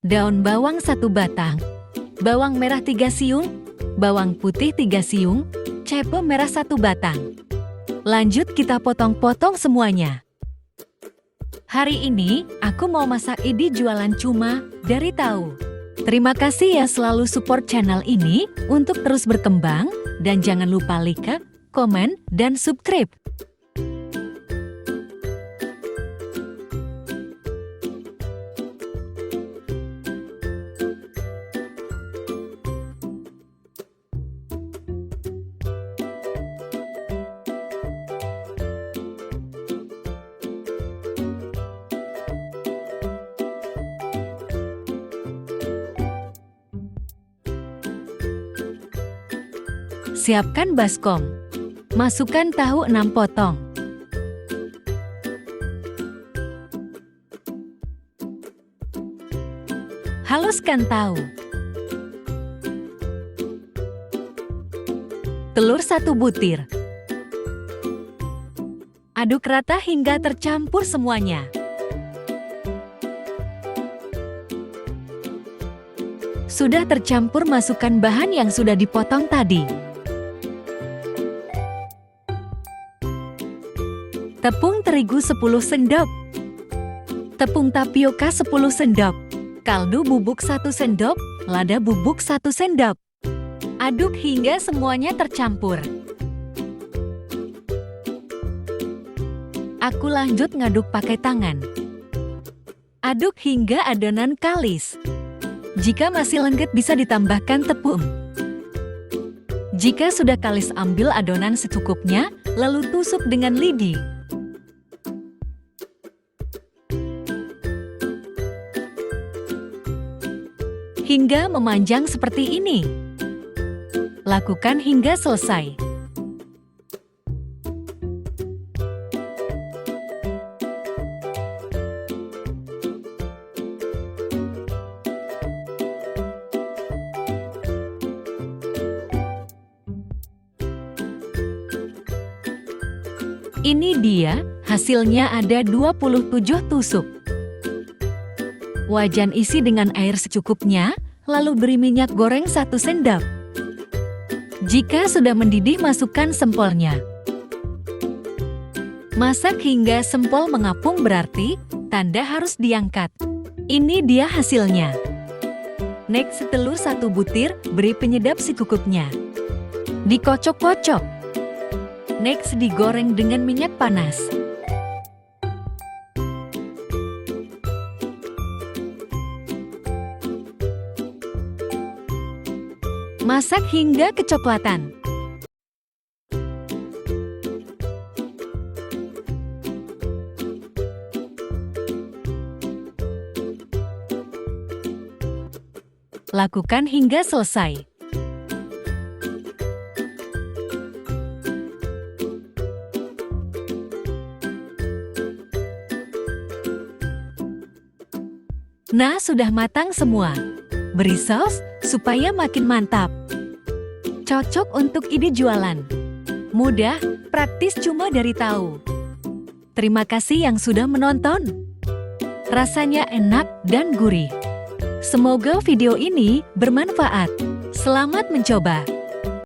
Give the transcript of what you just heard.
daun bawang 1 batang, bawang merah 3 siung, bawang putih 3 siung, cabe merah 1 batang. Lanjut kita potong-potong semuanya. Hari ini, aku mau masak ide jualan cuma dari tahu. Terima kasih ya selalu support channel ini untuk terus berkembang, dan jangan lupa like, komen, dan subscribe. Siapkan baskom. Masukkan tahu 6 potong. Haluskan tahu. Telur 1 butir. Aduk rata hingga tercampur semuanya. Sudah tercampur, masukkan bahan yang sudah dipotong tadi. Tepung terigu 10 sendok. Tepung tapioka 10 sendok. Kaldu bubuk 1 sendok, lada bubuk 1 sendok. Aduk hingga semuanya tercampur. Aku lanjut ngaduk pakai tangan. Aduk hingga adonan kalis. Jika masih lengket bisa ditambahkan tepung. Jika sudah kalis, ambil adonan secukupnya, lalu tusuk dengan lidi. Hingga memanjang seperti ini. Lakukan hingga selesai. Ini dia, hasilnya ada 27 tusuk. Wajan isi dengan air secukupnya, lalu beri minyak goreng 1 sendok. Jika sudah mendidih, masukkan sempolnya. Masak hingga sempol mengapung, berarti tanda harus diangkat. Ini dia hasilnya. Next, telur 1 butir, beri penyedap secukupnya. Dikocok-kocok. Next, digoreng dengan minyak panas. Masak hingga kecoklatan. Lakukan hingga selesai. Nah, sudah matang semua. Beri saus supaya makin mantap. Cocok untuk ide jualan. Mudah, praktis, cuma dari tahu. Terima kasih yang sudah menonton. Rasanya enak dan gurih. Semoga video ini bermanfaat. Selamat mencoba.